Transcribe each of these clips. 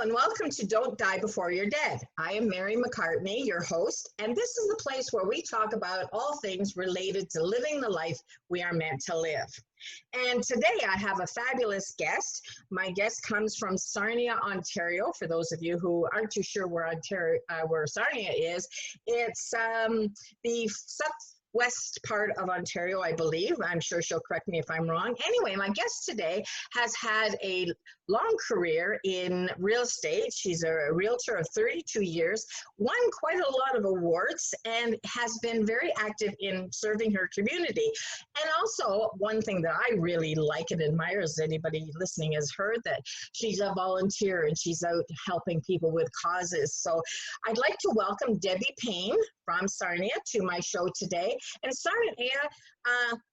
and welcome to Don't Die Before You're Dead. I am Mary McCartney, your host, and this is the place where we talk about all things related to living the life we are meant to live. And today I have a fabulous guest. My guest comes from Sarnia, Ontario. For those of you who aren't too sure where Sarnia is, it's the southwest part of Ontario, I believe. I'm sure she'll correct me if I'm wrong. Anyway, my guest today has had a long career in real estate. She's a realtor of 32 years, won quite a lot of awards, and has been very active in serving her community. And also, one thing that I really like and admire, as anybody listening has heard, that she's a volunteer and she's out helping people with causes. So I'd like to welcome Debbie Payne from Sarnia to my show today. And Sarnia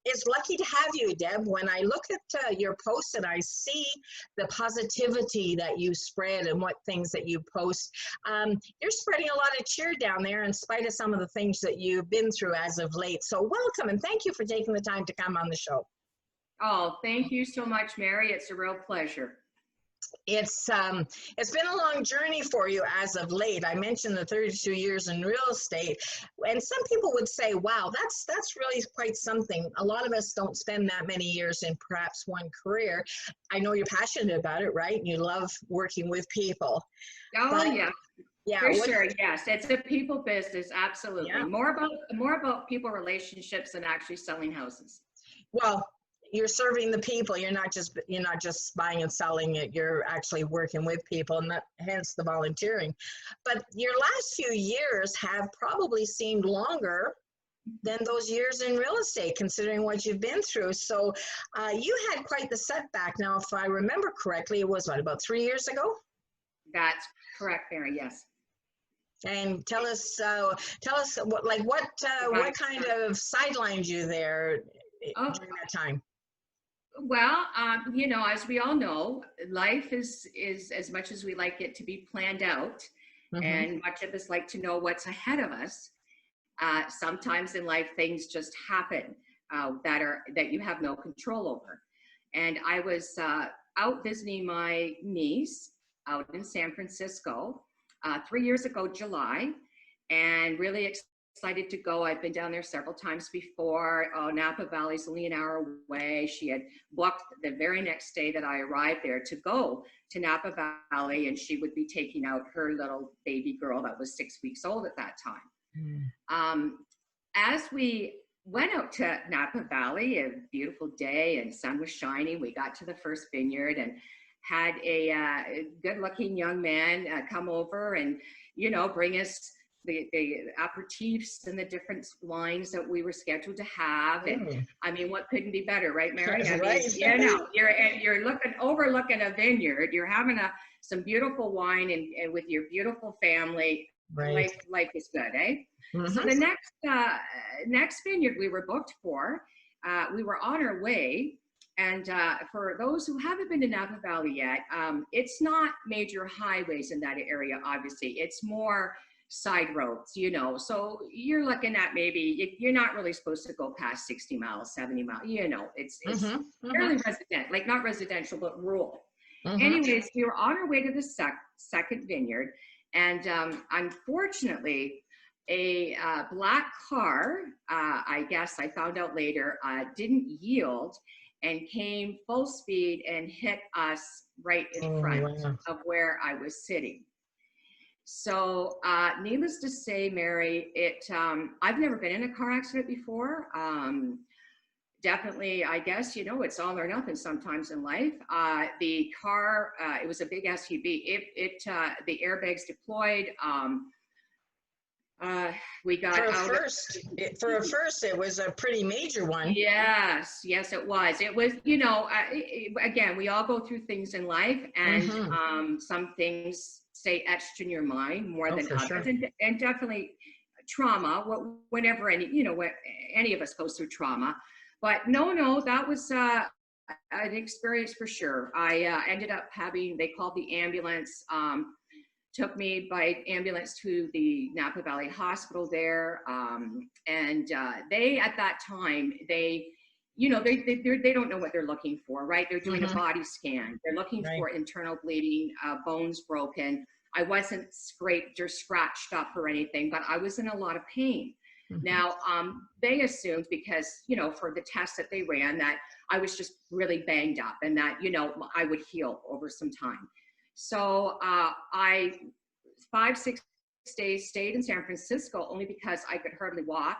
is lucky to have you, Deb. When I look at your posts and I see the positivity that you spread and what things that you post, you're spreading a lot of cheer down there in spite of some of the things that you've been through as of late. So welcome, and thank you for taking the time to come on the show. Oh, thank you so much, Mary. It's a real pleasure. It's been a long journey for you as of late. I mentioned the 32 years in real estate, and some people would say, wow, that's really quite something. A lot of us don't spend that many years in perhaps one career. I know you're passionate about it, right? You love working with people. Oh, but, yeah, for sure. Yes, it's a people business. Absolutely. Yeah. More about people relationships than actually selling houses. Well, you're serving the people. You're not just buying and selling it. You're actually working with people, and that hence the volunteering. But your last few years have probably seemed longer than those years in real estate, considering what you've been through. So you had quite the setback. Now, if I remember correctly, it was about 3 years ago? That's correct, Mary. Yes. And tell us what kind of sidelined you there during that time? Well, as we all know, life is as much as we like it to be planned out, and much of us like to know what's ahead of us. Sometimes in life, things just happen that you have no control over. And I was out visiting my niece out in San Francisco 3 years ago, July, and really excited to go. I've been down there several times before. Napa Valley's only an hour away. She had booked the very next day that I arrived there to go to Napa Valley, and she would be taking out her little baby girl that was 6 weeks old at that time. As we went out to Napa Valley, a beautiful day and sun was shining, we got to the first vineyard and had a good-looking young man come over and, bring us the aperitifs and the different wines that we were scheduled to have. And I mean, what couldn't be better, right, Mary? I mean, you're overlooking a vineyard, you're having some beautiful wine and with your beautiful family. Right. Life is good, eh? So the next vineyard we were booked for, we were on our way. And for those who haven't been to Napa Valley yet, it's not major highways in that area, obviously. It's more side roads, so you're looking at maybe you're not really supposed to go past 60 miles, 70 miles, it's fairly residential, like not residential, but rural. Anyways, we were on our way to the second vineyard, and unfortunately, a black car, I guess I found out later, didn't yield and came full speed and hit us right in front of where I was sitting. So needless to say, Mary, I've never been in a car accident before. Definitely, I guess, it's all or nothing sometimes in life. The car, it was a big SUV. The airbags deployed. We got for a first, it was a pretty major one. Yes, it was. It was, again, we all go through things in life, and some things stay etched in your mind more than others, sure. and definitely trauma. Whenever any of us goes through trauma, but no, that was an experience for sure. I ended up they called the ambulance. Took me by ambulance to the Napa Valley Hospital there. And they, at that time, they you know, they don't know what they're looking for, right? They're doing a body scan. They're looking Right. for internal bleeding, bones broken. I wasn't scraped or scratched up or anything, but I was in a lot of pain. Now, they assumed, because, you know, for the tests that they ran, that I was just really banged up and that, you know, I would heal over some time. So I 5-6 days stayed in San Francisco only because I could hardly walk.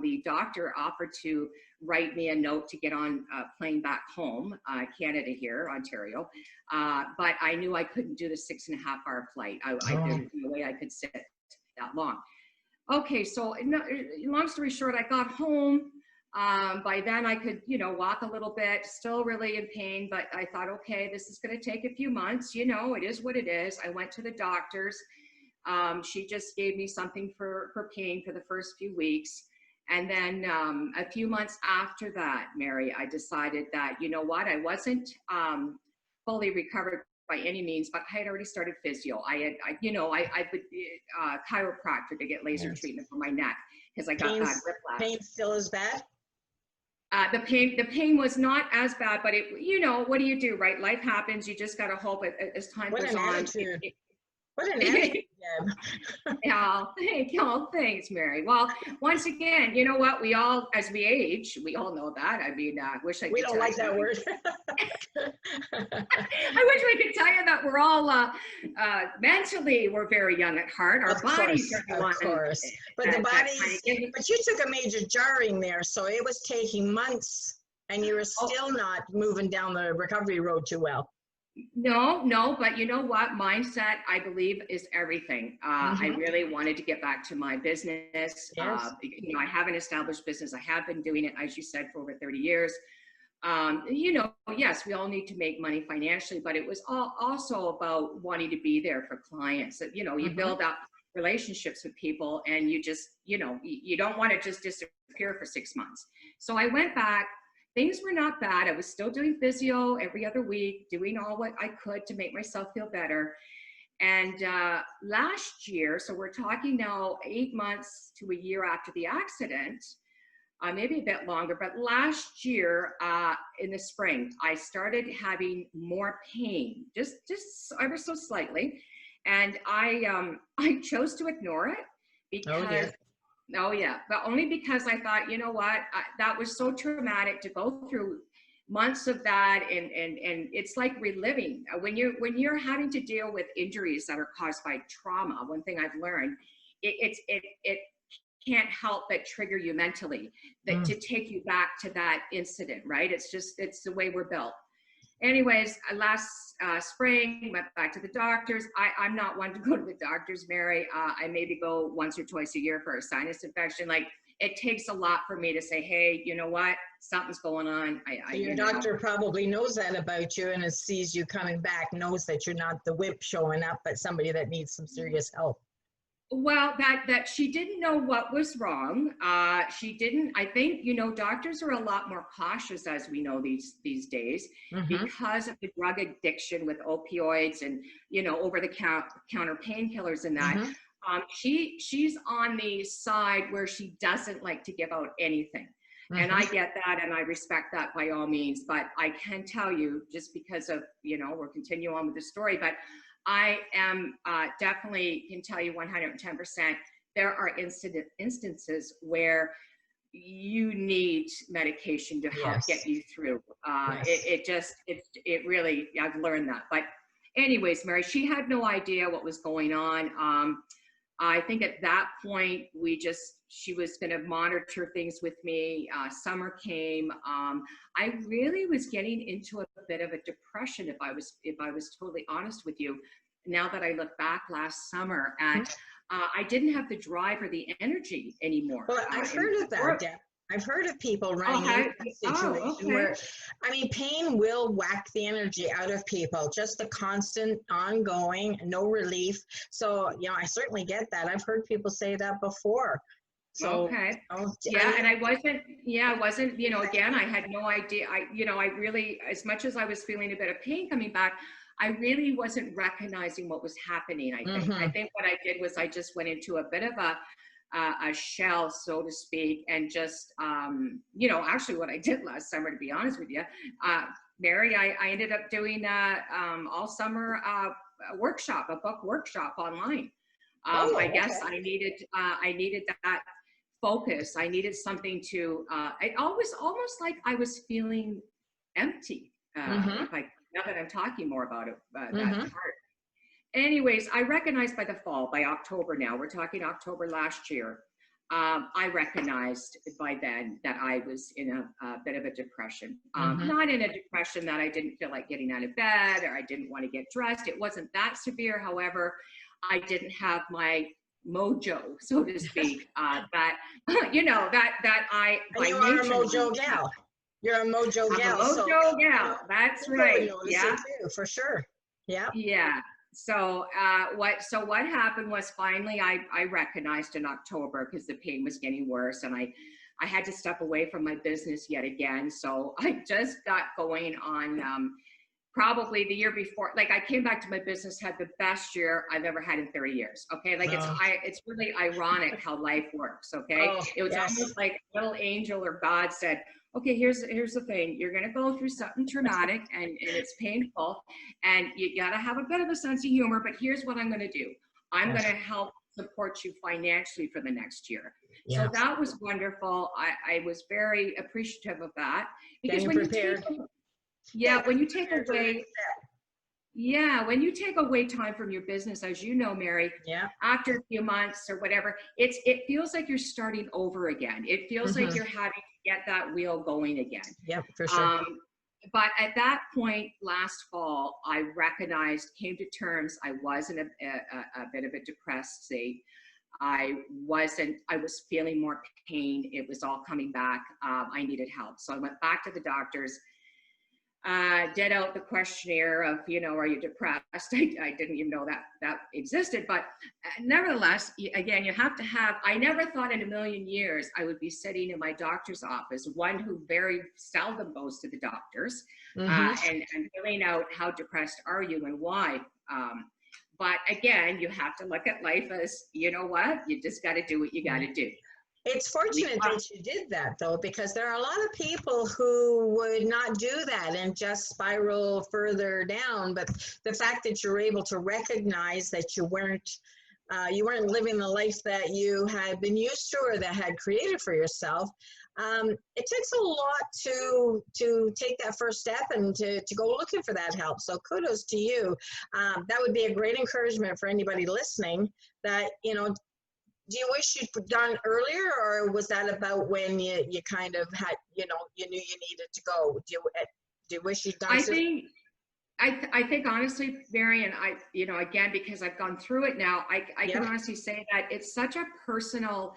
The doctor offered to write me a note to get on a plane back home, Canada here, Ontario. But I knew I couldn't do the 6.5-hour flight. There's no way I could sit that long. Okay, so long story short, I got home. By then I could, you know, walk a little bit, still really in pain, but I thought, okay, this is going to take a few months. You know, it is what it is. I went to the doctor's. She just gave me something for pain for the first few weeks. And then a few months after that, Mary, I decided that, you know what, I wasn't fully recovered by any means, but I had already started physio. I would chiropractor to get laser treatment for my neck because I got bad whiplash. Pain still is bad? The pain was not as bad, but it, you know, what do you do, right? Life happens. You just got to hope as time goes on. What an attitude, Deb. Yeah, thanks, Mary. Well, once again, you know what? We all, as we age, we all know that. I mean, I wish I could. We don't like that word. I wish we could tell you that we're all mentally, we're very young at heart. Our bodies are the ones. Of course. But the bodies, but you took a major jarring there, so it was taking months, and you were still not moving down the recovery road too well. No, but you know what? Mindset, I believe, is everything. I really wanted to get back to my business. Yes. You know, I have an established business. I have been doing it, as you said, for over 30 years. You know, yes, we all need to make money financially, but it was also about wanting to be there for clients. You know, you build up relationships with people, and you just, you know, you don't want to just disappear for 6 months. So I went back. Things were not bad. I was still doing physio every other week, doing all what I could to make myself feel better. And last year, so we're talking now 8 months to a year after the accident, maybe a bit longer, but last year in the spring, I started having more pain, just ever so slightly. And I chose to ignore it because oh yeah, but only because I thought, you know what, that was so traumatic to go through months of that, and it's like reliving when you're having to deal with injuries that are caused by trauma. One thing I've learned, it can't help but trigger you mentally, that to take you back to that incident, right? It's the way we're built. Anyways, last spring, went back to the doctors. I'm not one to go to the doctors, Mary. I maybe go once or twice a year for a sinus infection. Like, it takes a lot for me to say, hey, you know what? Something's going on. So your doctor probably knows that about you, and sees you coming back, knows that you're not the whip showing up, but somebody that needs some serious help. Well, that she didn't know what was wrong. She didn't. I think, you know, doctors are a lot more cautious, as we know these days, because of the drug addiction with opioids and, you know, over-the-counter painkillers and that. She's on the side where she doesn't like to give out anything. And I get that, and I respect that by all means. But I can tell you, just because of, you know, we'll continue on with the story, but I am definitely can tell you 110%, there are instances where you need medication to help get you through. It really, I've learned that. But anyways, Mary, she had no idea what was going on. I think at that point, she was going to monitor things with me. Summer came. I really was getting into a bit of a depression, if I was totally honest with you. Now that I look back last summer, and I didn't have the drive or the energy anymore. Well, I've heard of that, Deb. I've heard of people running into that situation where, I mean, pain will whack the energy out of people, just the constant, ongoing, no relief. So, you know, I certainly get that. I've heard people say that before. So, and I wasn't, you know, again, I had no idea. I really, as much as I was feeling a bit of pain coming back, I really wasn't recognizing what was happening. I think what I did was I just went into a bit of a shell, so to speak, and just, actually what I did last summer, to be honest with you, Mary, I ended up doing all summer a workshop, a book workshop online. I guess I needed that focus. I needed something to, it always almost like I was feeling empty. Like, now that I'm talking more about it, that part. Anyways, I recognized by October now, we're talking October last year, I recognized by then that I was in a bit of a depression. Not in a depression that I didn't feel like getting out of bed or I didn't want to get dressed. It wasn't that severe. However, I didn't have my mojo, so to speak, that I, by you nature. are a mojo gal. You're a mojo gal. I'm a mojo gal. That's right. Yeah. Too, for sure. Yeah. Yeah. So what happened was finally I recognized in October, because the pain was getting worse, and I had to step away from my business yet again. So I just got going on probably the year before. Like, I came back to my business, had the best year I've ever had in 30 years. Okay. Like, it's really ironic how life works. Okay. It was almost like a little angel or God said, okay, here's the thing. You're going to go through something traumatic and it's painful, and you got to have a bit of a sense of humor, but here's what I'm going to do. I'm going to help support you financially for the next year. So that was wonderful. I was very appreciative of that, because when you take away time from your business, as you know, Mary, after a few months or whatever, it feels like you're starting over again. It feels like you're having to get that wheel going again. Yeah, for sure. But at that point last fall, I came to terms, I was in a bit of a depressed state. I was feeling more pain. It was all coming back. I needed help. So I went back to the doctors, did out the questionnaire of, are you depressed? I didn't even know that existed, but nevertheless, again, you have to have, I never thought in a million years I would be sitting in my doctor's office, one who very seldom goes to the doctors, and filling out how depressed are you and why. But again, you have to look at life as, you know what, you just got to do what you got to do. It's fortunate that you did that, though, because there are a lot of people who would not do that and just spiral further down. But the fact that you're able to recognize that you weren't living the life that you had been used to or that had created for yourself, it takes a lot to take that first step and to go looking for that help. So kudos to you. That would be a great encouragement for anybody listening that, do you wish you'd done earlier, or was that about when you kind of had, you knew you needed to go? Do you wish you'd done? I think honestly, Mary, and again, because I've gone through it now, I can honestly say that it's such a personal.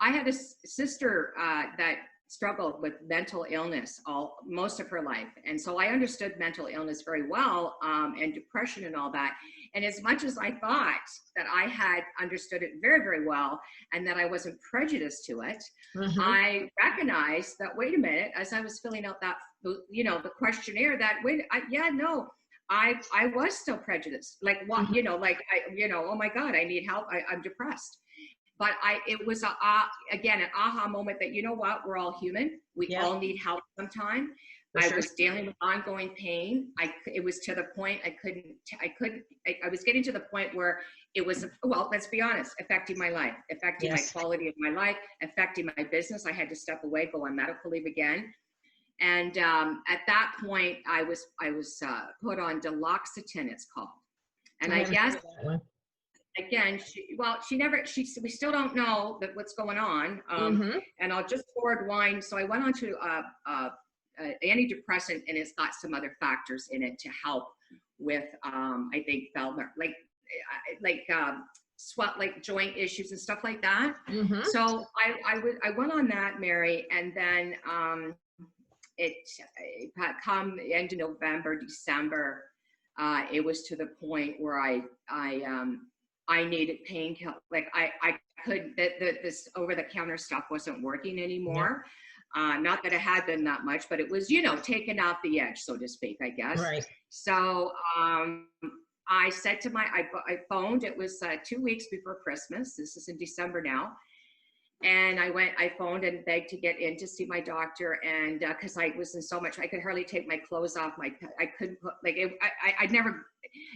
I had a sister that struggled with mental illness most of her life, and so I understood mental illness very well, and depression and all that. And as much as I thought that I had understood it very, very well, and that I wasn't prejudiced to it, I recognized that, wait a minute, as I was filling out that, the questionnaire, that, I was still prejudiced. Like, what, oh my God, I need help. I'm depressed. But it was, again, an aha moment that, you know what, we're all human. We all need help sometime. I was dealing with ongoing pain. It was to the point I was getting to the point where it was, well, let's be honest, affecting my life, affecting my quality of my life, affecting my business. I had to step away, go on medical leave again. And at that point, I was put on duloxetine, it's called. And I guess, again, we still don't know what's going on. And I'll just forward wind. So I went on to antidepressant, and it's got some other factors in it to help with, I think, like joint issues and stuff like that. So I went on that, Mary, and then it come end of November, December, it was to the point where I needed painkiller. Like I could, this over-the-counter stuff wasn't working anymore. Not that it had been that much, but it was, taken off the edge, so to speak, I guess. Right. So I said to I phoned, it was 2 weeks before Christmas. This is in December now. And I phoned and begged to get in to see my doctor. And because I was in so much, I could hardly take my clothes off. I couldn't put, like, I'd never,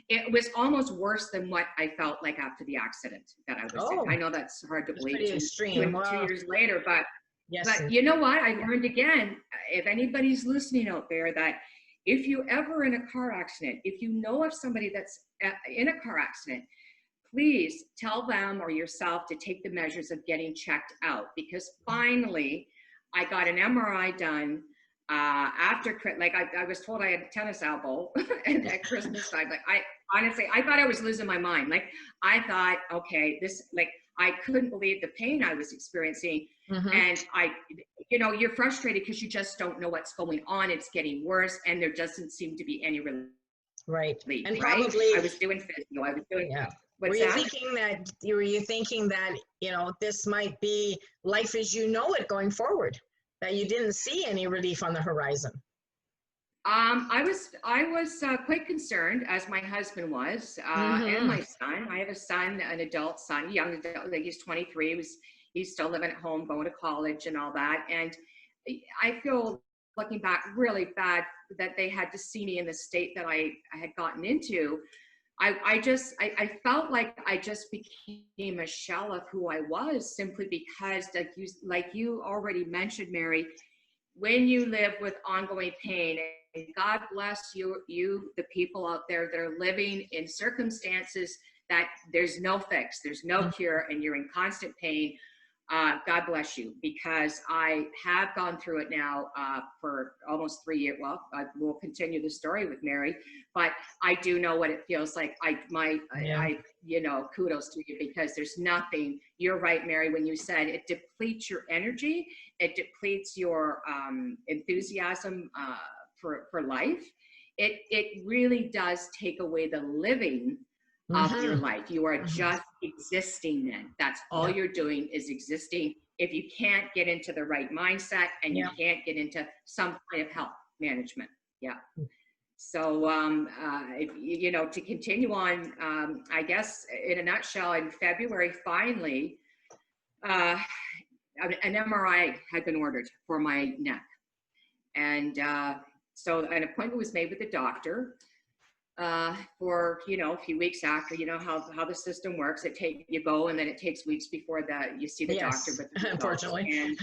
it was almost worse than what I felt like after the accident that I was in. I know that's hard to believe. Pretty extreme. 2 years later, but yes, but you know what? I learned again, if anybody's listening out there, that if you ever in a car accident, if you know of somebody that's in a car accident, please tell them or yourself to take the measures of getting checked out, because finally I got an MRI done after, like I was told I had a tennis elbow at Christmas time. Like I thought I was losing my mind. Like I thought, okay, this, like, I couldn't believe the pain I was experiencing. And you're frustrated because you just don't know what's going on. It's getting worse, and there doesn't seem to be any relief. Right. And right? probably I was doing physio. I was doing. Yeah. What's were you that? thinking that this might be life as you know it going forward, that you didn't see any relief on the horizon? I was quite concerned, as my husband was, and my son. I have a son, an adult son, young adult, like he's 23. He's still living at home, going to college and all that. And I feel, looking back, really bad that they had to see me in the state that I had gotten into. I felt like I just became a shell of who I was, simply because, like you already mentioned, Mary, when you live with ongoing pain, and God bless you, the people out there that are living in circumstances that there's no fix, there's no cure, and you're in constant pain. God bless you, because I have gone through it now for almost 3 years. Well, I will continue the story with Mary, but I do know what it feels like. Kudos to you, because there's nothing. You're right, Mary, when you said it depletes your energy, it depletes your enthusiasm for life. It really does take away the living of your life. You are just existing then. That's all you're doing, is existing. If you can't get into the right mindset, and you can't get into some kind of health management. So, to continue on, I guess in a nutshell, in February, finally, an MRI had been ordered for my neck. And so an appointment was made with the doctor for, a few weeks after. How the system works. You go, and then it takes weeks before you see the doctor. With the unfortunately. And,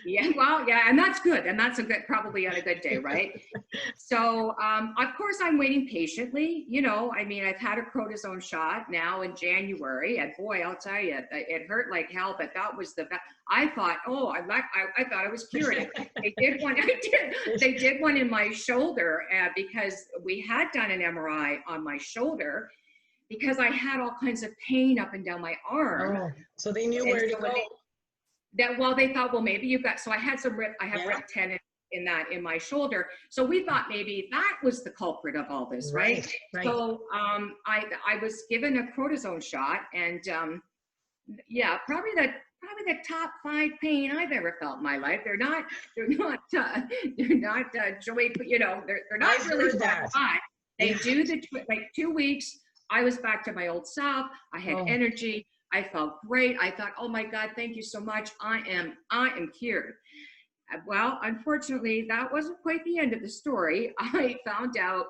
and that's good. And that's probably on a good day, right? So, of course, I'm waiting patiently. I've had a cortisone shot now in January, and boy, I'll tell you, it hurt like hell. But that was I thought, I thought I was cured. They did one. They did one in my shoulder because we had done an MRI on my shoulder, because I had all kinds of pain up and down my arm. Oh, so they knew where to go. They thought, well, maybe you've got. So I had I have rib tendon in my shoulder. So we thought maybe that was the culprit of all this, right? So I was given a cortisone shot, and probably the top 5 pain I've ever felt in my life. They're not joy, but they're not really that hot. They do like 2 weeks. I was back to my old self. I had energy. I felt great. I thought, oh my God, thank you so much. I am cured. Well, unfortunately, that wasn't quite the end of the story. I found out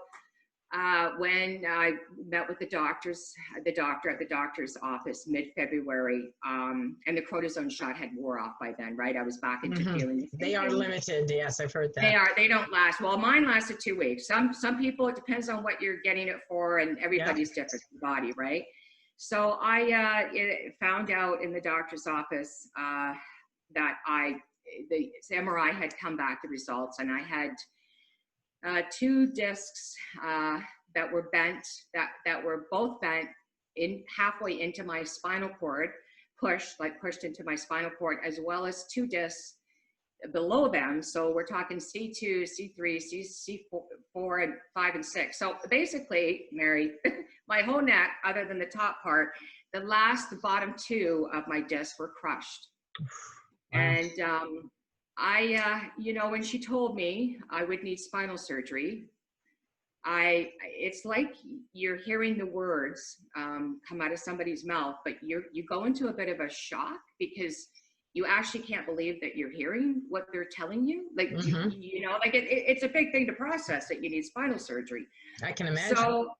when I met with the doctor at the doctor's office mid-February, and the cortisone shot had wore off by then, right? I was back into feeling. They are limited. Yes, I've heard that. They are. They don't last. Well, mine lasted 2 weeks. Some people, it depends on what you're getting it for, and everybody's different body, right? So I found out in the doctor's office that the MRI had come back, the results, and I had 2 discs that were bent, that were both bent halfway into my spinal cord, pushed into my spinal cord, as well as 2 discs below them. So we're talking C2, C3, C4, and 5 and 6. So basically, Mary, my whole neck, other than the top part, the bottom 2 of my discs were crushed. And when she told me I would need spinal surgery, it's like you're hearing the words come out of somebody's mouth, but you go into a bit of a shock because you actually can't believe that you're hearing what they're telling you. Like, you know, like it's a big thing to process that you need spinal surgery. I can imagine. So,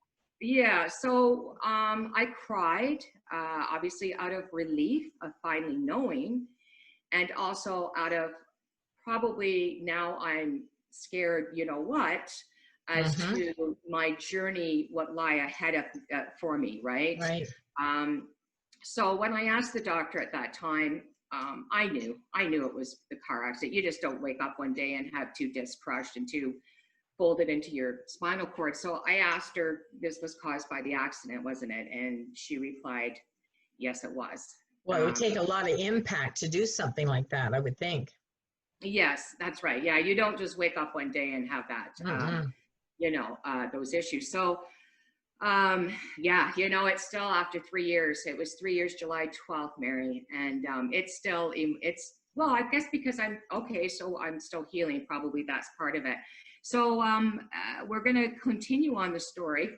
yeah. So I cried, obviously out of relief of finally knowing, and also out of probably now I'm scared, you know what, as to my journey, what lie ahead of for me, right? Right. So when I asked the doctor at that time, I knew it was the car accident. You just don't wake up one day and have 2 discs crushed and 2 folded into your spinal cord. So I asked her, this was caused by the accident, wasn't it? And she replied, yes, it was. Well, it would take a lot of impact to do something like that, I would think. Yes, that's right. Yeah, you don't just wake up one day and have that, you know, those issues. So, yeah, you know, it's still after 3 years. It was 3 years, July 12th, Mary. And it's still, well, I guess because I'm okay, so I'm still healing. Probably that's part of it. So we're going to continue on the story.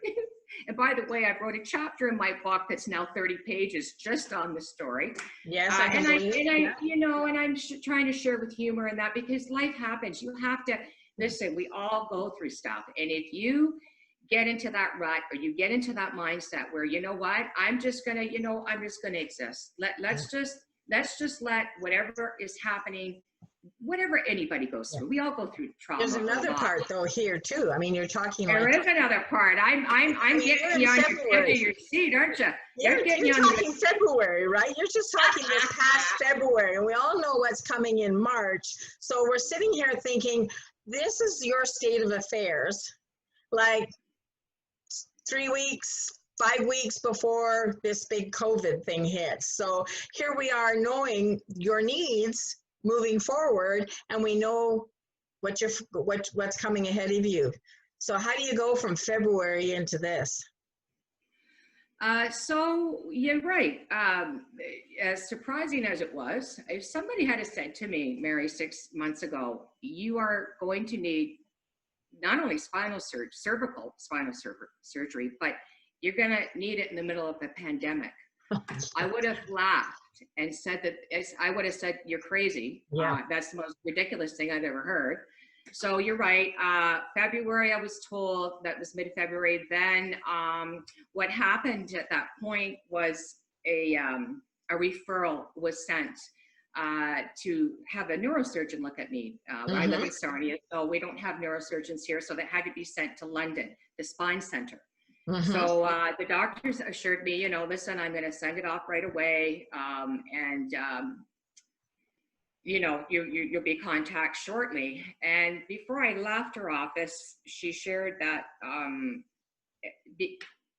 And by the way, I wrote a chapter in my book that's now 30 pages just on the story. Yes, you know, and I'm trying to share with humor and that, because life happens. You have to listen. We all go through stuff, and if you get into that rut, or you get into that mindset where, you know what, I'm just gonna, you know, I'm just gonna exist. Let's just let whatever is happening, whatever anybody goes through. We all go through trauma. There's another part though here too. I mean, you're talking. There is another part. I'm getting you on the edge of your seat, aren't you? You're talking February, right? You're just talking this past February, and we all know what's coming in March. So we're sitting here thinking, this is your state of affairs, like 3 weeks, 5 weeks before this big COVID thing hits. So here we are knowing your needs moving forward, and we know what's coming ahead of you. So how do you go from February into this? So you're right. As surprising as it was, if somebody had said to me, Mary, 6 months ago, you are going to need not only cervical spinal surgery, but you're going to need it in the middle of the pandemic, I would have laughed and said that, I would have said, you're crazy. Yeah. That's the most ridiculous thing I've ever heard. So you're right. February, I was told, that was mid-February. Then what happened at that point was a referral was sent to have a neurosurgeon look at me. I live in Sarnia, so we don't have neurosurgeons here. So that had to be sent to London, the spine center. So the doctors assured me, you know, listen, I'm going to send it off right away. You know, you'll be contact shortly. And before I left her office, she shared that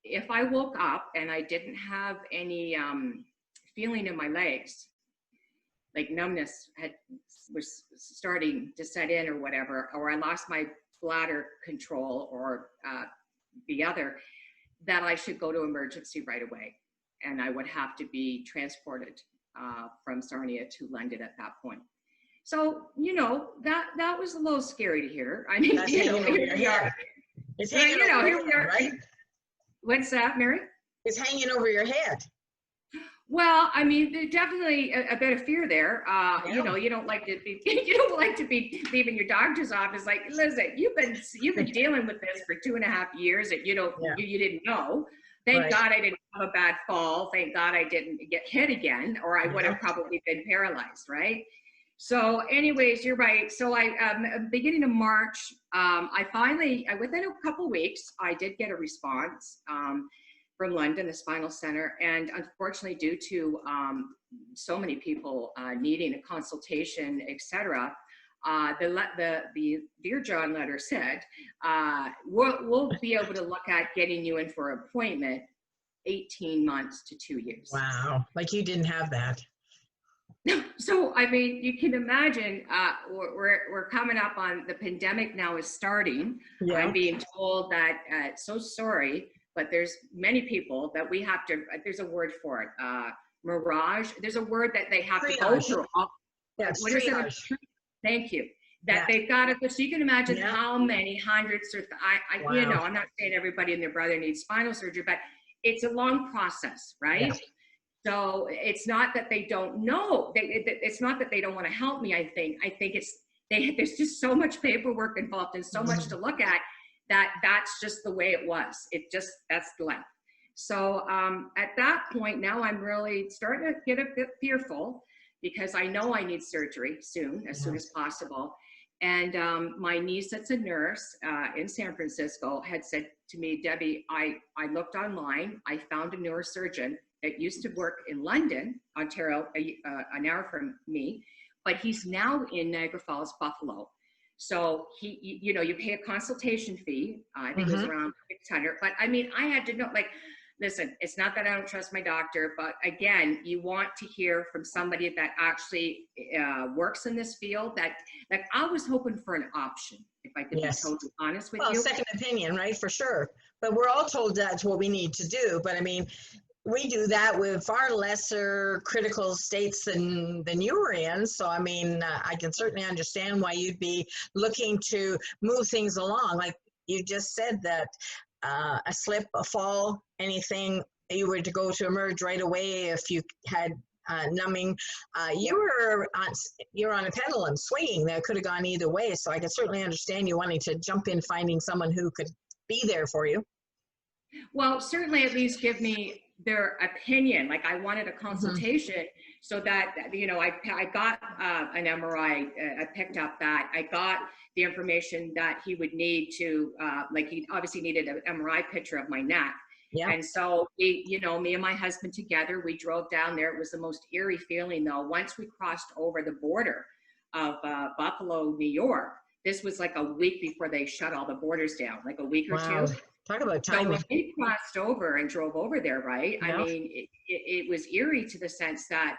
if I woke up and I didn't have any feeling in my legs, like numbness was starting to set in or whatever, or I lost my bladder control or the other, that I should go to emergency right away. And I would have to be transported from Sarnia to London at that point. So, you know, that was a little scary to hear. I mean, you know, here we are. It's hanging over your head, right? What's that, Mary? It's hanging over your head. Well, I mean, there's definitely a bit of fear there. You know, you don't like to be leaving your doctor's office. Like, listen, you've been dealing with this for 2.5 years, and you didn't know. Thank God I didn't have a bad fall. Thank God I didn't get hit again, or I would have probably been paralyzed, right? So, anyways, you're right. So, beginning of March, I finally, within a couple of weeks, I did get a response from London, the spinal center, and unfortunately, due to so many people needing a consultation, etc., the Dear John letter said, we'll be able to look at getting you in for an appointment 18 months to 2 years. Wow, like you didn't have that. So, I mean, you can imagine we're coming up on the pandemic now is starting. Yeah. I'm being told that, so sorry, but there's many people that we have to, there's a word for it, mirage. There's a word that they have to go through. Yes, what is it? Thank you. that they've got it. So you can imagine how many hundreds or Wow. you know, I'm not saying everybody and their brother needs spinal surgery, but it's a long process, right? Yeah. So it's not that they don't know. It's not that they don't want to help me. I think it's there's just so much paperwork involved and so much to look at that's just the way it was. That's the life. So at that point, now I'm really starting to get a bit fearful because I know I need surgery soon, as soon as possible. And my niece, that's a nurse in San Francisco, had said to me, Debbie, I looked online. I found a neurosurgeon that used to work in London, Ontario, an hour from me, but he's now in Niagara Falls, Buffalo. So he, you know, you pay a consultation fee. I think it was around $600. But I mean, I had to know, like, listen, it's not that I don't trust my doctor, but again, you want to hear from somebody that actually works in this field. That, like, I was hoping for an option, if I could be totally honest with you. Well, second opinion, right, for sure. But we're all told that's what we need to do. But I mean, we do that with far lesser critical states than you were in. So, I mean, I can certainly understand why you'd be looking to move things along. Like you just said that a slip, a fall, anything you were to go to emerge right away if you had numbing, you're on a pendulum swinging that could have gone either way. So I can certainly understand you wanting to jump in, finding someone who could be there for you. Well, certainly at least give me their opinion. Like I wanted a consultation so that, you know, I got an MRI, I picked up that, I got the information that he would need to, like he obviously needed an MRI picture of my neck. Yeah. And so we, you know, me and my husband together, we drove down there. It was the most eerie feeling though. Once we crossed over the border of Buffalo, New York, this was like a week before they shut all the borders down, like a week or two. Talk about timing. So when we crossed over and drove over there, right? Yeah. I mean, it was eerie to the sense that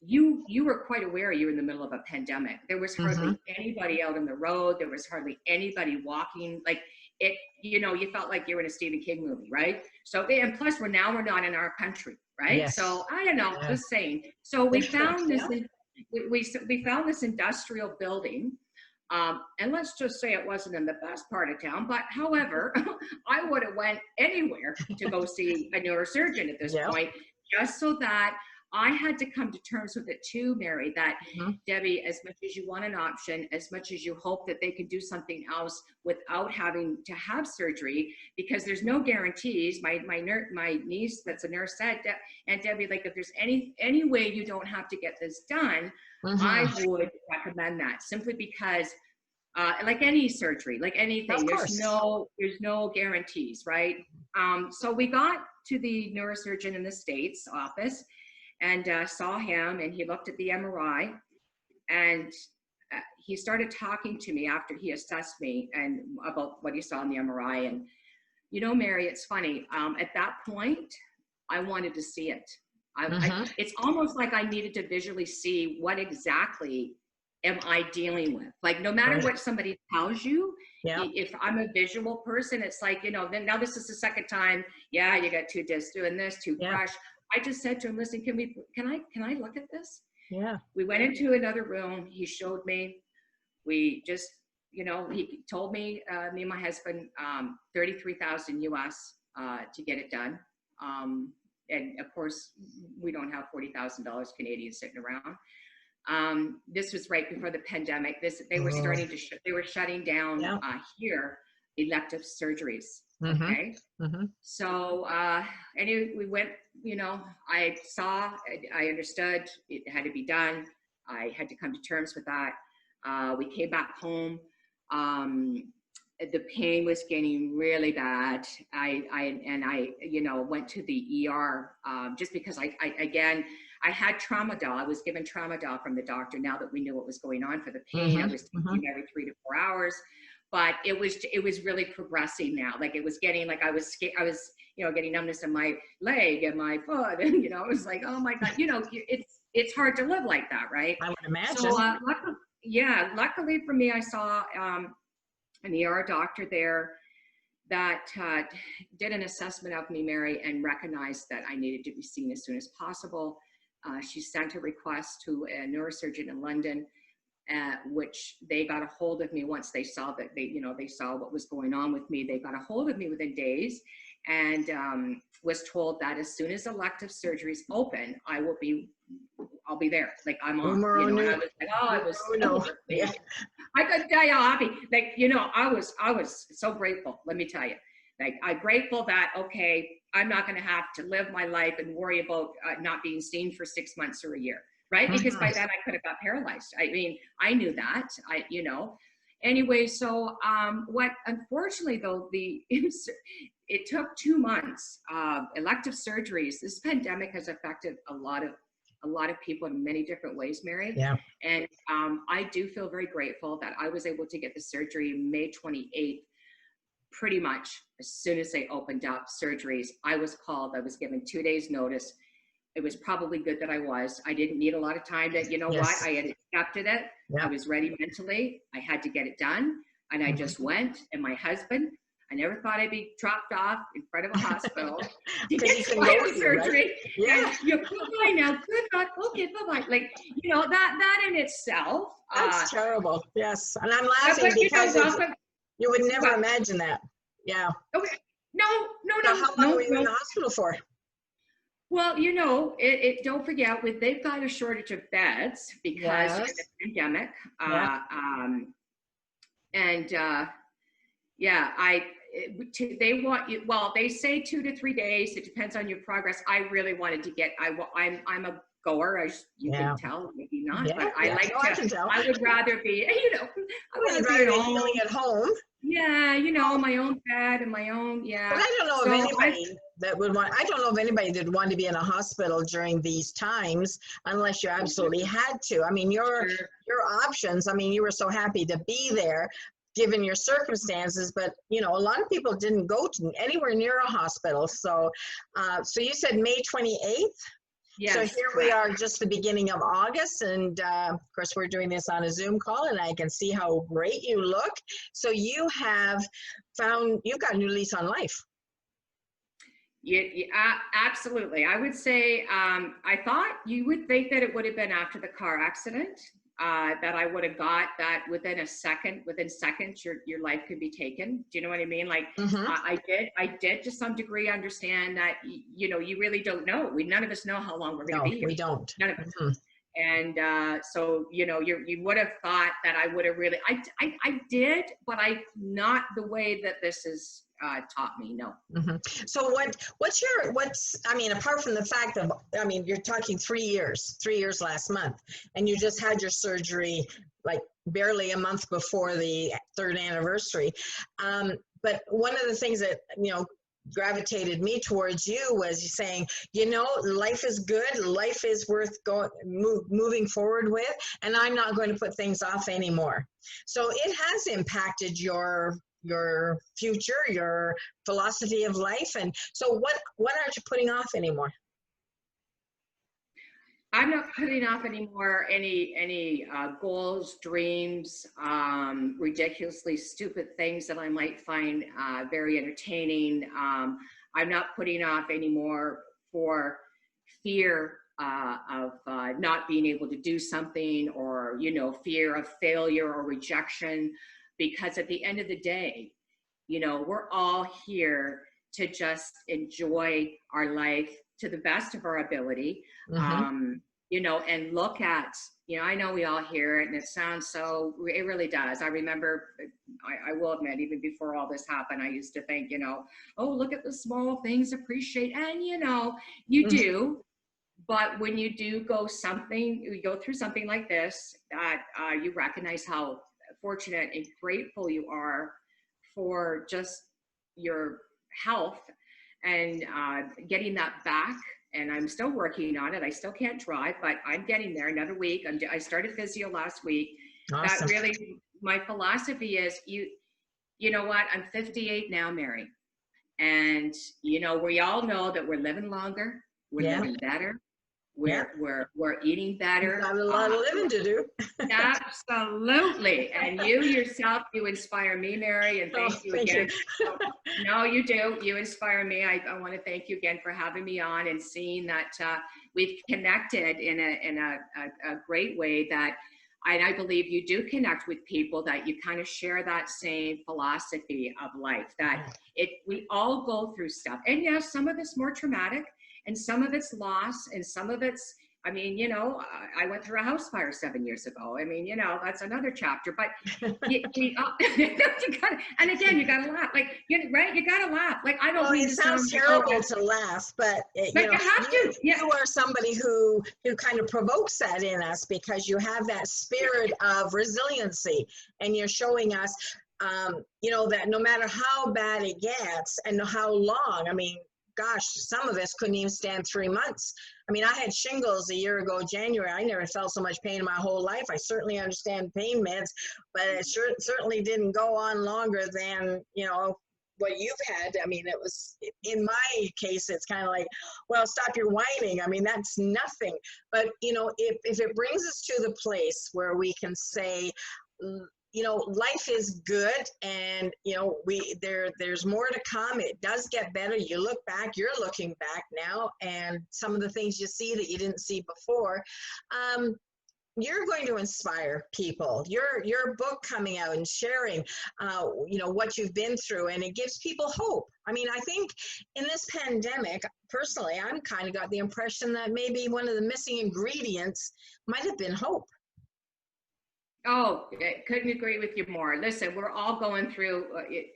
you were quite aware you were in the middle of a pandemic. There was hardly anybody out on the road. There was hardly anybody walking. Like it, you know, you felt like you were in a Stephen King movie, right? So, and plus we're not in our country, right? Yes. So I don't know, just saying. So we found this, we found this industrial building. And let's just say it wasn't in the best part of town, but however, I would have went anywhere to go see a neurosurgeon at this point, just so that I had to come to terms with it too, Mary, that Debbie, as much as you want an option, as much as you hope that they can do something else without having to have surgery, because there's no guarantees. My niece that's a nurse said, and Debbie, like if there's any way you don't have to get this done, I would recommend that, simply because like any surgery, like anything, there's no guarantees, right? So we got to the neurosurgeon in the States office and saw him, and he looked at the MRI, and he started talking to me after he assessed me and about what he saw in the MRI. And you know, Mary, it's funny, at that point I wanted to see it. It's almost like I needed to visually see what exactly am I dealing with. Like no matter what somebody tells you, if I'm a visual person, it's like, you know, then now this is the second time, you got two discs doing this, two crush. I just said to him, listen, can I look at this? Yeah. We went into another room. He showed me. We just, you know, he told me, me and my husband, $33,000 US to get it done. And of course, we don't have $40,000 Canadian sitting around. This was right before the pandemic. They were starting to, they were shutting down here elective surgeries. Okay. So anyway, we went, you know, I understood it had to be done. I had to come to terms with that. We came back home. The pain was getting really bad. I you know, went to the ER just because I had tramadol. I was given tramadol from the doctor now that we knew what was going on for the pain. I was taking every 3 to 4 hours. But it was really progressing now. Like it was getting, like I was, you know, getting numbness in my leg and my foot, and you know, it was like, oh my God, you know, it's hard to live like that, right? I would imagine. So luckily for me, I saw an ER doctor there that did an assessment of me, Mary, and recognized that I needed to be seen as soon as possible. She sent a request to a neurosurgeon in London. which they got a hold of me once they saw that they saw what was going on with me. They got a hold of me within days, and was told that as soon as elective surgeries open, I'll be there. Like, I'm on, and I was like, oh, I was so Yeah. I couldn't tell you how happy. Like, I was so grateful. Let me tell you, like, I'm grateful that, okay, I'm not going to have to live my life and worry about not being seen for 6 months or a year. Right? Because by then I could have got paralyzed. I mean, I knew that, Anyway, so what, unfortunately though, it took 2 months of elective surgeries. This pandemic has affected a lot of people in many different ways, Mary. Yeah. And I do feel very grateful that I was able to get the surgery May 28th, pretty much as soon as they opened up surgeries. I was called, I was given 2 days notice. It was probably good that I didn't need a lot of time to, what, I had accepted it. Yeah. I was ready mentally. I had to get it done. And I just went. And my husband, I never thought I'd be dropped off in front of a hospital to get spinal surgery. Right? Yeah. And goodbye now. Good luck. Okay, bye-bye. Like, that in itself. That's terrible. Yes. And I'm laughing because you would never imagine that. Yeah. Okay. No. So how long were you in the hospital for? Well, don't forget, they've got a shortage of beds because of the pandemic. They want you, well, they say 2 to 3 days. It depends on your progress. I really wanted to get, I'm a goer, as you can tell, maybe not, but I I would rather be, I would rather be healing at home. Yeah, my own bed and my own, But I don't know of anybody that would want, I don't know of anybody that would want to be in a hospital during these times unless you absolutely had to. I mean, your options, I mean, you were so happy to be there given your circumstances, but a lot of people didn't go to anywhere near a hospital. So, so you said May 28th? Yes, so here we are, just the beginning of August, and of course we're doing this on a Zoom call, and I can see how great you look. So you've got a new lease on life. Yeah, absolutely. I would say, I thought you would think that it would have been after the car accident, that I would have got that within seconds, your life could be taken. Do you know what I mean? Like, I did to some degree understand that, you really don't know. None of us know how long we're going to be here. We don't. None of us. And so, you would have thought that I would have really, I did, but not the way that this is taught me. No. So I mean, apart from the fact of, I mean, you're talking 3 years last month, and you just had your surgery like barely a month before the 3rd anniversary. But one of the things that, gravitated me towards you was you saying, life is good, life is worth moving forward with, and I'm not going to put things off anymore. So it has impacted your future, your philosophy of life. And so what aren't you putting off anymore? I'm not putting off anymore any goals, dreams, ridiculously stupid things that I might find very entertaining. I'm not putting off anymore for fear of not being able to do something, or fear of failure or rejection, because at the end of the day, we're all here to just enjoy our life to the best of our ability. And look at, I know we all hear it and it sounds so, it really does. I remember, I will admit, even before all this happened, I used to think, oh, look at the small things, appreciate, and you do, but when you do go through something like this, that you recognize how fortunate and grateful you are for just your health and getting that back. And I'm still working on it. I still can't drive, but I'm getting there. Another week. I started physio last week. Awesome. That really, my philosophy is, you know what? I'm 58 now, Mary. And, we all know that we're living longer. We're living better. We're eating better. We've got a lot of living to do. Absolutely. And you yourself, you inspire me, Mary, and thank you again. No, you do. You inspire me. I want to thank you again for having me on and seeing that we've connected in a great way, that I believe you do connect with people that you kind of share that same philosophy of life, that we all go through stuff. And yes, some of it's more traumatic and some of it's loss and some of it's, I mean, you know, I went through a house fire 7 years ago. I mean, you know, that's another chapter, but you gotta, and again, you gotta laugh, like, right? You gotta laugh. Like, I don't mean it to sounds terrible to laugh, but you know, you have to. Yeah. you are somebody who kind of provokes that in us because you have that spirit of resiliency, and you're showing us, you know, that no matter how bad it gets and how long, I mean, gosh, some of us couldn't even stand 3 months. I mean, I had shingles a year ago, January. I never felt so much pain in my whole life. I certainly understand pain meds, but it certainly didn't go on longer than, you know, what you've had. I mean, it was, in my case, it's kind of like, well, stop your whining. I mean, that's nothing. But, you know, if it brings us to the place where we can say, you know, life is good, and you know, there's more to come. It does get better. You look back, you're looking back now, and some of the things you see that you didn't see before, you're going to inspire people. Your book coming out and sharing, you know, what you've been through, and it gives people hope. I mean, I think in this pandemic, personally, I'm kind of got the impression that maybe one of the missing ingredients might have been hope. Oh, I couldn't agree with you more. Listen, we're all going through it.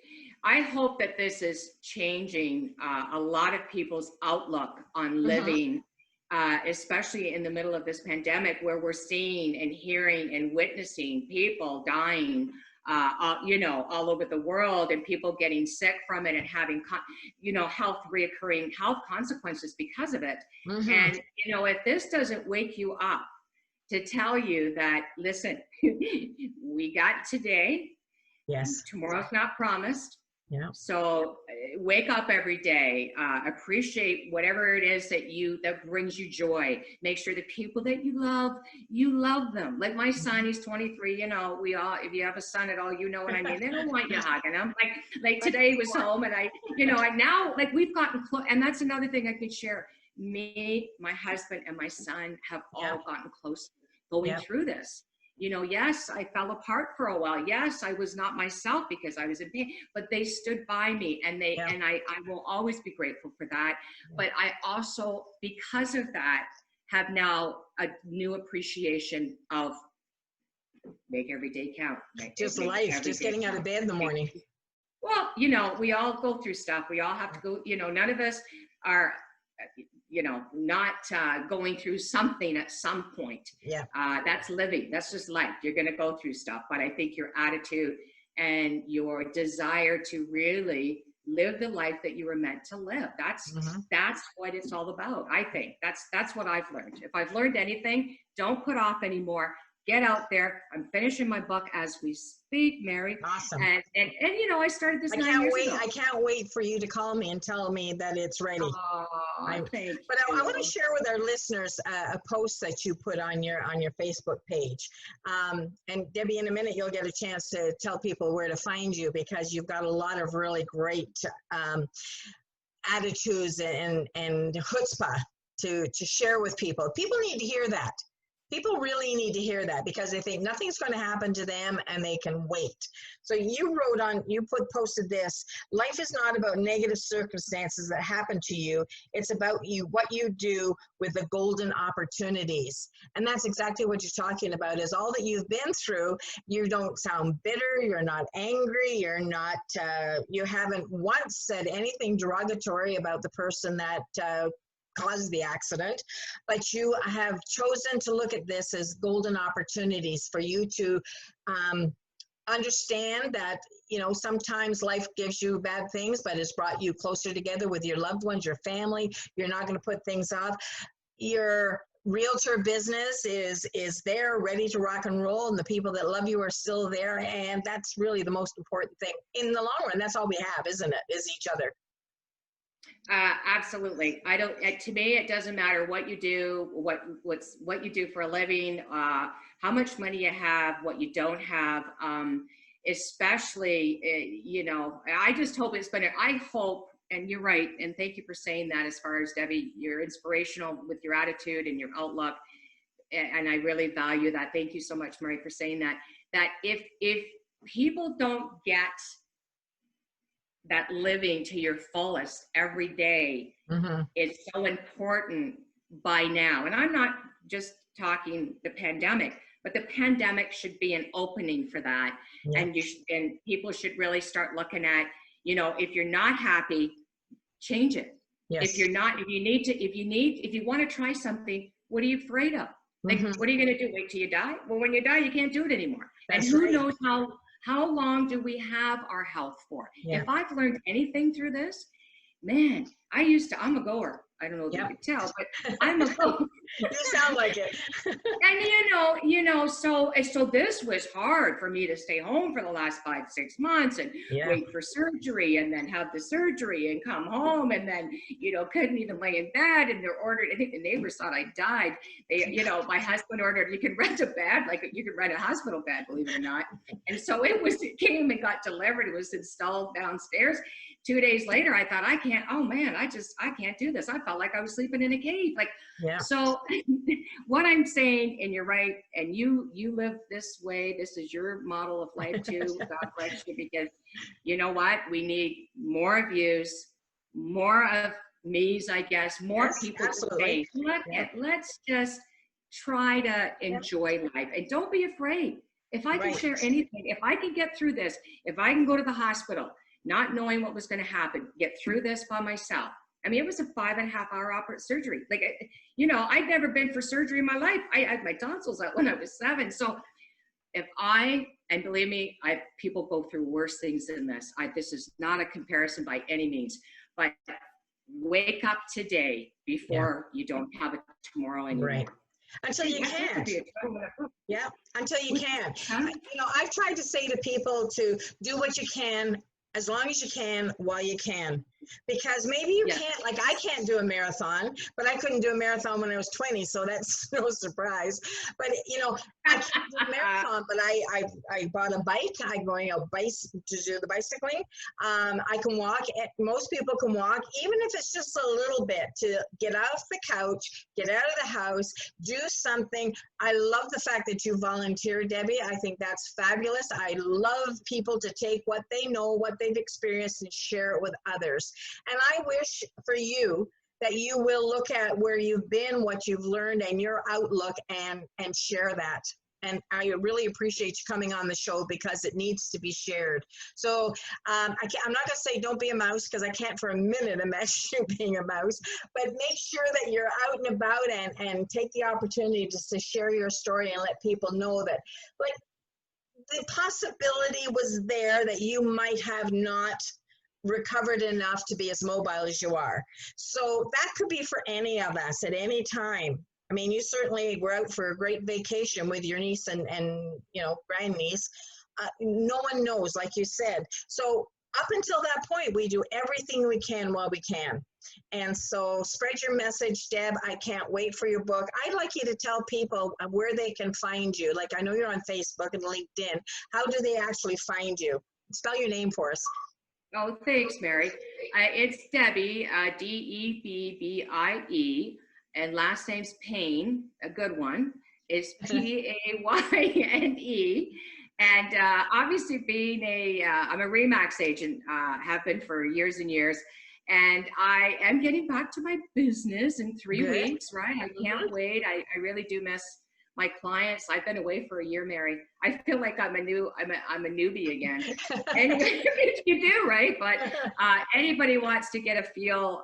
I hope that this is changing a lot of people's outlook on living, especially in the middle of this pandemic, where we're seeing and hearing and witnessing people dying, you know, all over the world, and people getting sick from it and having, you know, reoccurring health consequences because of it. And, you know, if this doesn't wake you up to tell you that, listen, we got today. Yes. Tomorrow's not promised. Yeah. So wake up every day, appreciate whatever it is that brings you joy. Make sure the people that you love them. Like my son, he's 23, you know, if you have a son at all, you know what I mean? They don't want you hugging them. Like today he was home, and now like we've gotten close, and that's another thing I could share. Me, my husband, and my son have all gotten close going through this. You know, yes, I fell apart for a while. Yes, I was not myself because I was in pain, but they stood by me, and and I will always be grateful for that. But I also, because of that, have now a new appreciation of make every day count. Just life, just getting out of bed in the morning. Well, you know, we all go through stuff. We all have to go, you know, none of us are, you know, not going through something at some point. That's living. That's just life. You're going to go through stuff. But I think your attitude and your desire to really live the life that you were meant to live, that's what it's all about. I think that's what I've learned. If I've learned anything, don't put off anymore. Get out there. I'm finishing my book as we speak, Mary. Awesome. And you know, I started this 9 years ago. I can't wait for you to call me and tell me that it's ready. I want to share with our listeners a post that you put on your Facebook page. And Debbie, in a minute, you'll get a chance to tell people where to find you, because you've got a lot of really great attitudes and chutzpah to share with people. People need to hear that. People really need to hear that, because they think nothing's going to happen to them and they can wait. So you posted this: life is not about negative circumstances that happen to you. It's about what you do with the golden opportunities. And that's exactly what you're talking about, is all that you've been through. You don't sound bitter. You're not angry. You're not, you haven't once said anything derogatory about the person that caused the accident, but you have chosen to look at this as golden opportunities for you to understand that, you know, sometimes life gives you bad things, but it's brought you closer together with your loved ones, your family. You're not going to put things off. Your realtor business is there, ready to rock and roll, and the people that love you are still there, and that's really the most important thing in the long run. That's all we have, isn't it? Is each other. Absolutely. To me, it doesn't matter what you do, what you do for a living, how much money you have, what you don't have, especially, you know, I just hope I hope, and you're right. And thank you for saying that. As far as Debbie, you're inspirational with your attitude and your outlook. and I really value that. Thank you so much, Mary, for saying that, that if people don't get that living to your fullest every day is so important by now. And I'm not just talking the pandemic, but the pandemic should be an opening for that. Yeah. And people should really start looking at, you know, if you're not happy, change it. Yes. If you want to try something, what are you afraid of? Like, what are you going to do? Wait till you die? Well, when you die, you can't do it anymore. That's and who knows how long do we have our health for? Yeah. If I've learned anything through this, man, I'm a goer. I don't know if you can tell, but I'm a goer. You sound like it. And so this was hard for me to stay home for the last 5-6 months and wait for surgery and then have the surgery and come home and then, couldn't even lay in bed, and they're ordered. I think the neighbors thought I died. They, my husband ordered, you can rent a bed, like you can rent a hospital bed, believe it or not. And so it came and got delivered. It was installed downstairs. 2 days later, I thought, I can't do this. I felt like I was sleeping in a cave. So what I'm saying, and you're right, and you live this way, this is your model of life too. God bless you, because you know what? We need more views, more of me's, I guess, more people to say, let's just try to enjoy life and don't be afraid. If I can share anything, if I can get through this, if I can go to the hospital, not knowing what was going to happen, get through this by myself. I mean, it was a 5.5-hour surgery. Like, I'd never been for surgery in my life. I had my tonsils out when I was 7. So and believe me, people go through worse things than this. This is not a comparison by any means, but wake up today before you don't have it tomorrow anymore. Right. Until you can. Yeah, until you can. I've tried to say to people to do what you can, as long as you can, while you can. Because maybe you can't, like I can't do a marathon, but I couldn't do a marathon when I was 20, so that's no surprise. But, I can't do a marathon, but I bought a bike. I'm going out to do the bicycling. I can walk. Most people can walk, even if it's just a little bit, to get off the couch, get out of the house, do something. I love the fact that you volunteer, Debbie. I think that's fabulous. I love people to take what they know, what they've experienced, and share it with others. And I wish for you that you will look at where you've been, what you've learned, and your outlook, and share that. And I really appreciate you coming on the show, because it needs to be shared. So I'm not going to say don't be a mouse, because I can't for a minute imagine you being a mouse, but make sure that you're out and about and take the opportunity just to share your story and let people know that, like, the possibility was there that you might have not recovered enough to be as mobile as you are. So that could be for any of us at any time. I mean, you certainly were out for a great vacation with your niece and grandniece. No one knows, like you said. So up until that point, we do everything we can while we can. And so spread your message, Deb. I can't wait for your book. I'd like you to tell people where they can find you. Like, I know you're on Facebook and LinkedIn. How do they actually find you? Spell your name for us. Oh, thanks, Mary. It's Debbie, Debbie, and last name's Payne, a good one. It's Payne. And obviously being I'm a RE/MAX agent, have been for years and years. And I am getting back to my business in 3 weeks, right? I can't wait. I really do miss my clients. I've been away for a year, Mary. I feel like I'm a newbie again. Anyway, you do, right? But anybody wants to get a feel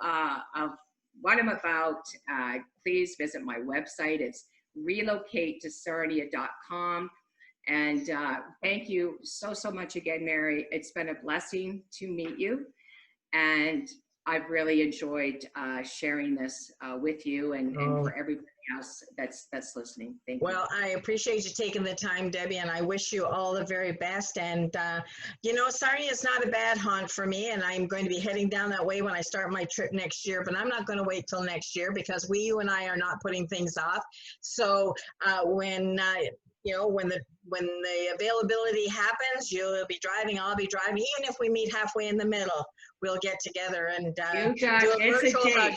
of what I'm about, please visit my website. It's relocatetosarnia.com. And thank you so much again, Mary. It's been a blessing to meet you. And I've really enjoyed sharing this with you and for everybody else that's listening. Thank you. Well, I appreciate you taking the time, Debbie, and I wish you all the very best. And, Sarnia is not a bad haunt for me, and I'm going to be heading down that way when I start my trip next year, but I'm not going to wait till next year, because you and I are not putting things off. So when the availability happens, you'll be driving, I'll be driving. Even if we meet halfway in the middle, we'll get together and do a virtual hug.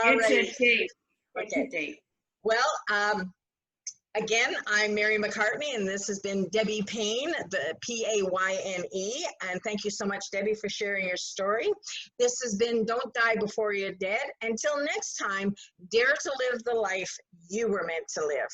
It's a date. It's a date. Well, Again, I'm Mary McCartney, and this has been Debbie Payne, the Payne. And thank you so much, Debbie, for sharing your story. This has been Don't Die Before You're Dead. Until next time, dare to live the life you were meant to live.